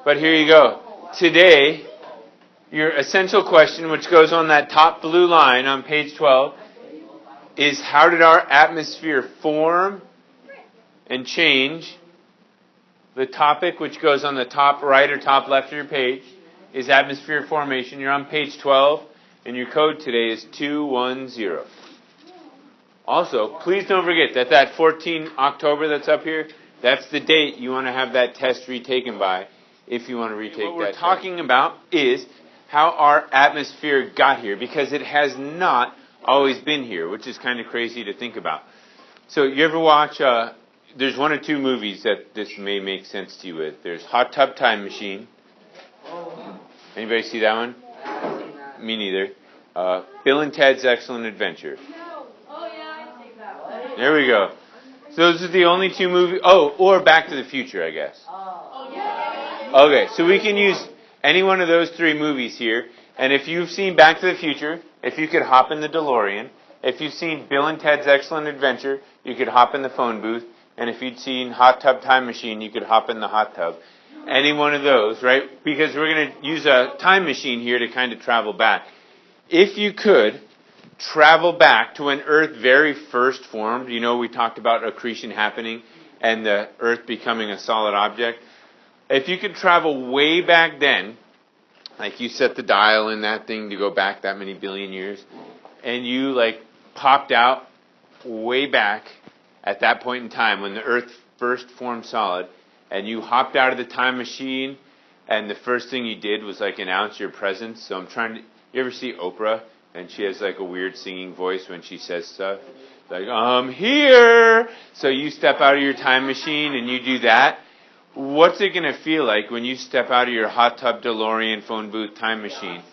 But here you go. Today, your essential question, which goes on that top blue line on page 12, is how did our atmosphere form and change? The topic, which goes on the top right or top left of your page, is atmosphere formation. You're on page 12, and your code today is 210. Also, please don't forget that 14 October that's up here, that's the date you want to have that test retaken by if you want to retake that test. What we're talking about is how our atmosphere got here, because it has not always been here, which is kind of crazy to think about. So you ever watch, there's one or two movies that this may make sense to you with. There's Hot Tub Time Machine. Anybody see that one? Me neither. Bill and Ted's Excellent Adventure. There we go. So those are the only two movies. Oh, or Back to the Future, I guess. Okay, so we can use any one of those three movies here. And if you've seen Back to the Future, if you could hop in the DeLorean. If you've seen Bill and Ted's Excellent Adventure, you could hop in the phone booth. And if you'd seen Hot Tub Time Machine, you could hop in the hot tub. Any one of those, right? Because we're going to use a time machine here to kind of travel back. If you could travel back to when Earth very first formed, you know, we talked about accretion happening and the Earth becoming a solid object. If you could travel way back then, like you set the dial in that thing to go back that many billion years, and you like popped out way back at that point in time when the Earth first formed solid, and you hopped out of the time machine, and the first thing you did was like announce your presence. So you ever see Oprah? And she has like a weird singing voice when she says stuff. Like, I'm here! So you step out of your time machine and you do that. What's it going to feel like when you step out of your hot tub DeLorean phone booth time machine?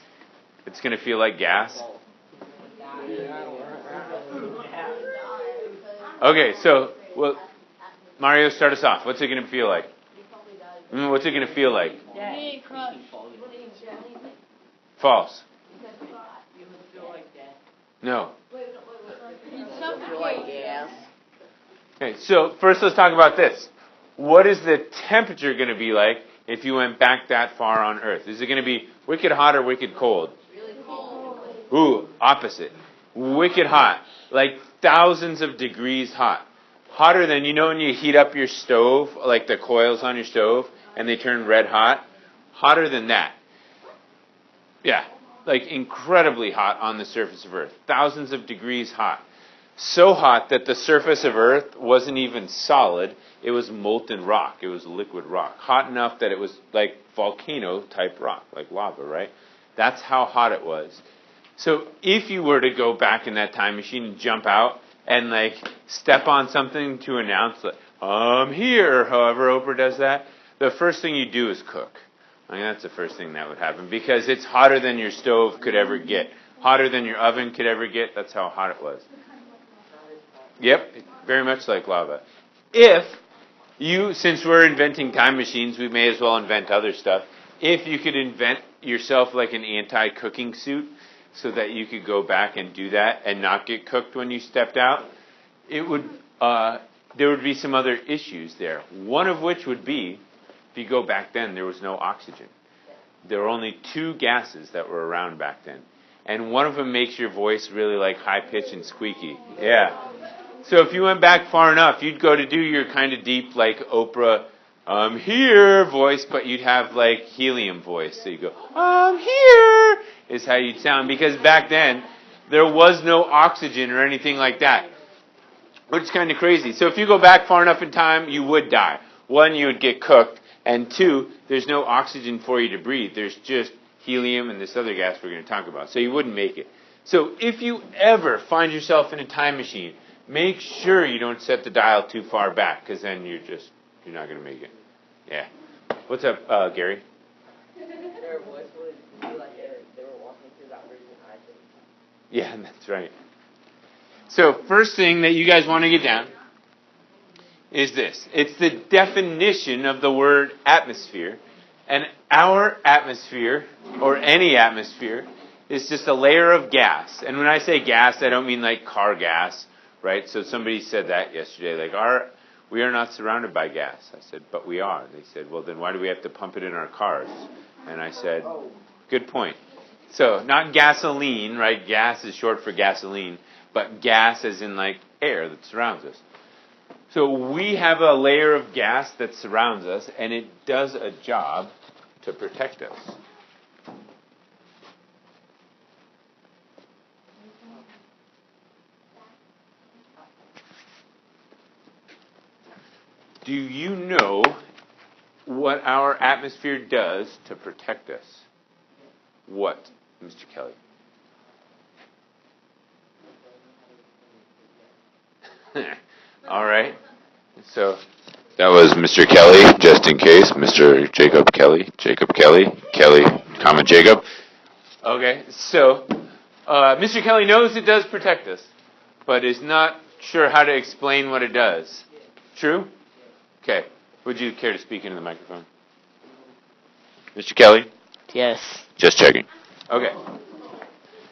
It's going to feel like gas? Okay, so, well, Mario, start us off. What's it going to feel like? What's it going to feel like? False. No. Okay, so first let's talk about this. What is the temperature going to be like if you went back that far on Earth? Is it going to be wicked hot or wicked cold? Really cold. Ooh, opposite. Wicked hot. Like thousands of degrees hot. Hotter than, you know when you heat up your stove, like the coils on your stove, and they turn red hot? Hotter than that. Yeah. Like incredibly hot on the surface of Earth. Thousands of degrees hot. So hot that the surface of Earth wasn't even solid. It was molten rock. It was liquid rock. Hot enough that it was like volcano type rock, like lava, right? That's how hot it was. So if you were to go back in that time machine and jump out and like step on something to announce that I'm here, however Oprah does that, the first thing you do is cook. I mean, that's the first thing that would happen because it's hotter than your stove could ever get. Hotter than your oven could ever get. That's how hot it was. Yep, very much like lava. If you, since we're inventing time machines, we may as well invent other stuff. If you could invent yourself like an anti-cooking suit so that you could go back and do that and not get cooked when you stepped out, it would there would be some other issues there. One of which would be, if you go back then, there was no oxygen. There were only two gases that were around back then. And one of them makes your voice really like high-pitched and squeaky. Yeah. So if you went back far enough, you'd go to do your kind of deep, like Oprah, I'm here voice, but you'd have like helium voice. So you go, I'm here, is how you'd sound. Because back then, there was no oxygen or anything like that. Which is kind of crazy. So if you go back far enough in time, you would die. One, you would get cooked. And two, there's no oxygen for you to breathe. There's just helium and this other gas we're going to talk about. So you wouldn't make it. So if you ever find yourself in a time machine, make sure you don't set the dial too far back, because then you're not going to make it. Yeah. What's up, Gary? Their voice would be like they were walking through that virgin island. Yeah, that's right. So first thing that you guys want to get down is this. It's the definition of the word atmosphere. And our atmosphere, or any atmosphere, is just a layer of gas. And when I say gas, I don't mean like car gas, right? So somebody said that yesterday. Like we are not surrounded by gas. I said, but we are. They said, well, then why do we have to pump it in our cars? And I said, good point. So not gasoline, right? Gas is short for gasoline, but gas as in like air that surrounds us. So we have a layer of gas that surrounds us, and it does a job to protect us. Do you know what our atmosphere does to protect us? What, Mr. Kelly? All right. So that was Mr. Kelly, just in case. Mr. Jacob Kelly, Kelly, comma Jacob. Okay. So Mr. Kelly knows it does protect us, but is not sure how to explain what it does. True? Okay. Would you care to speak into the microphone? Mr. Kelly? Yes. Just checking. Okay.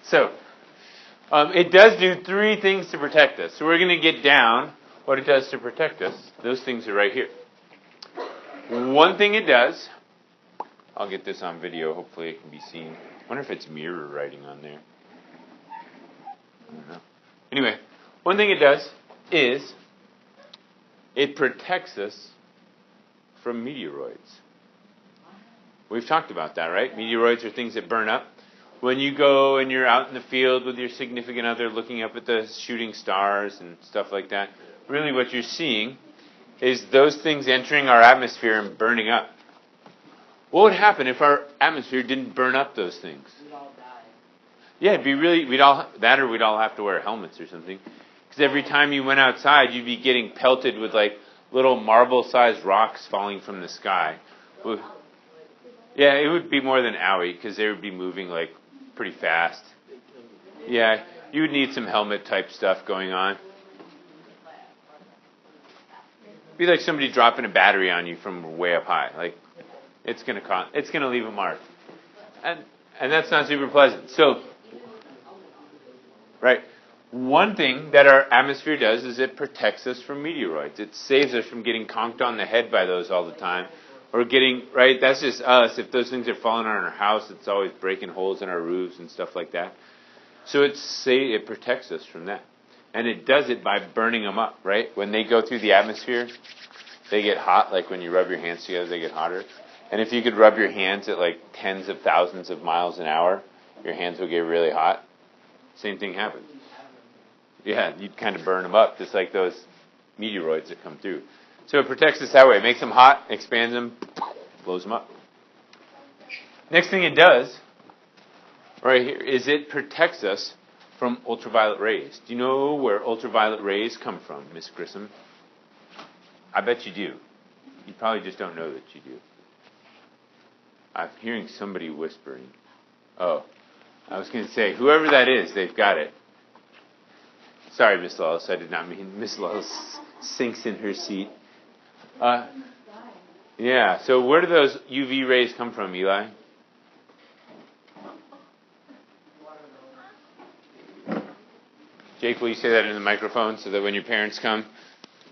So, it does do three things to protect us. So we're going to get down what it does to protect us. Those things are right here. One thing it does, I'll get this on video. Hopefully it can be seen. I wonder if it's mirror writing on there. I don't know. Anyway, one thing it does is it protects us from meteoroids. We've talked about that, right? Meteoroids are things that burn up. When you go and you're out in the field with your significant other looking up at the shooting stars and stuff like that, really what you're seeing is those things entering our atmosphere and burning up. What would happen if our atmosphere didn't burn up those things? We'd all die. Yeah, it'd be really, we'd all have to wear helmets or something. Because every time you went outside, you'd be getting pelted with like little marble-sized rocks falling from the sky. Yeah, it would be more than owie, because they would be moving like pretty fast. Yeah, you would need some helmet-type stuff going on. It'd be like somebody dropping a battery on you from way up high. Like, it's gonna leave a mark, and that's not super pleasant. So, right. One thing that our atmosphere does is it protects us from meteoroids. It saves us from getting conked on the head by those all the time. Or getting, right, that's just us. If those things are falling on our house, it's always breaking holes in our roofs and stuff like that. So it protects us from that. And it does it by burning them up, right? When they go through the atmosphere, they get hot. Like when you rub your hands together, they get hotter. And if you could rub your hands at like tens of thousands of miles an hour, your hands will get really hot. Same thing happens. Yeah, you'd kind of burn them up, just like those meteoroids that come through. So it protects us that way. It makes them hot, expands them, blows them up. Next thing it does, right here, is it protects us from ultraviolet rays. Do you know where ultraviolet rays come from, Miss Grissom? I bet you do. You probably just don't know that you do. I'm hearing somebody whispering. Oh, I was going to say, whoever that is, they've got it. Sorry, Miss Lawless, I did not mean. Miss Lawless sinks in her seat. Yeah, so where do those UV rays come from, Eli? Jake, will you say that in the microphone so that when your parents come?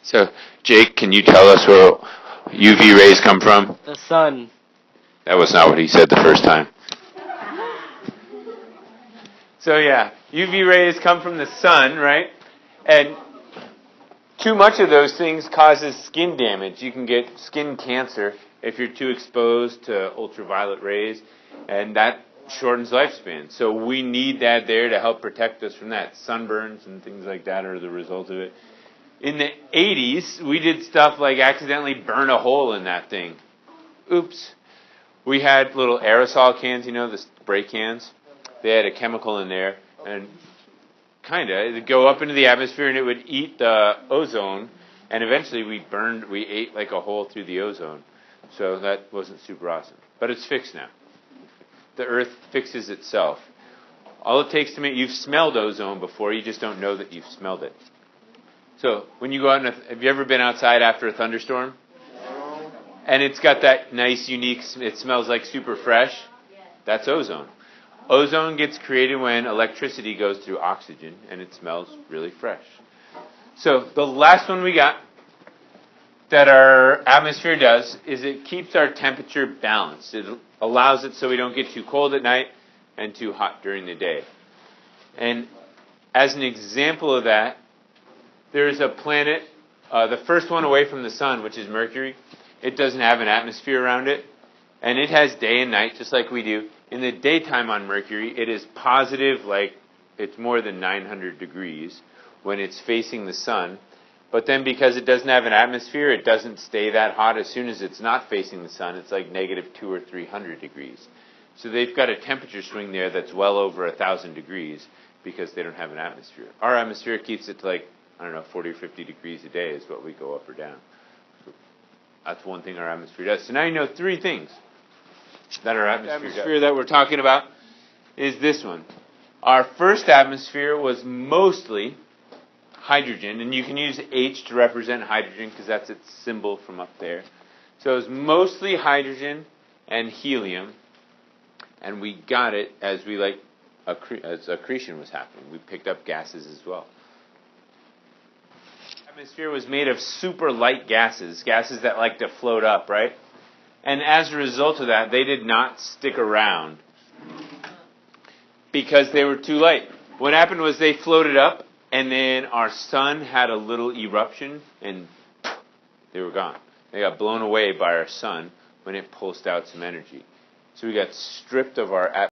So, Jake, can you tell us where UV rays come from? The sun. That was not what he said the first time. So yeah, UV rays come from the sun, right? And too much of those things causes skin damage. You can get skin cancer if you're too exposed to ultraviolet rays, and that shortens lifespan. So we need that there to help protect us from that. Sunburns and things like that are the result of it. In the 80s, we did stuff like accidentally burn a hole in that thing. Oops. We had little aerosol cans, the spray cans. They had a chemical in there, and it would go up into the atmosphere, and it would eat the ozone, and eventually we ate like a hole through the ozone. So that wasn't super awesome. But it's fixed now. The Earth fixes itself. All it takes to make, you've smelled ozone before, you just don't know that you've smelled it. So when you go out, have you ever been outside after a thunderstorm? No. And it's got that nice, unique, it smells like super fresh? That's ozone. Ozone gets created when electricity goes through oxygen, and it smells really fresh. So the last one we got that our atmosphere does is it keeps our temperature balanced. It allows it so we don't get too cold at night and too hot during the day. And as an example of that, there's a planet, the first one away from the sun, which is Mercury. It doesn't have an atmosphere around it, and it has day and night just like we do. In the daytime on Mercury, it is positive, like it's more than 900 degrees when it's facing the sun. But then because it doesn't have an atmosphere, it doesn't stay that hot. As soon as it's not facing the sun, it's like negative 200 or 300 degrees. So they've got a temperature swing there that's well over 1,000 degrees because they don't have an atmosphere. Our atmosphere keeps it to like, 40 or 50 degrees a day is what we go up or down. So that's one thing our atmosphere does. So now you know three things that our atmosphere that we're talking about is this one. Our first atmosphere was mostly hydrogen, and you can use H to represent hydrogen because that's its symbol from up there. So it was mostly hydrogen and helium, and we got it as as accretion was happening. We picked up gases as well. The atmosphere was made of super light gases that like to float up, right? And as a result of that, they did not stick around because they were too light. What happened was they floated up, and then our sun had a little eruption, and they were gone. They got blown away by our sun when it pulsed out some energy. So we got stripped of our atmosphere.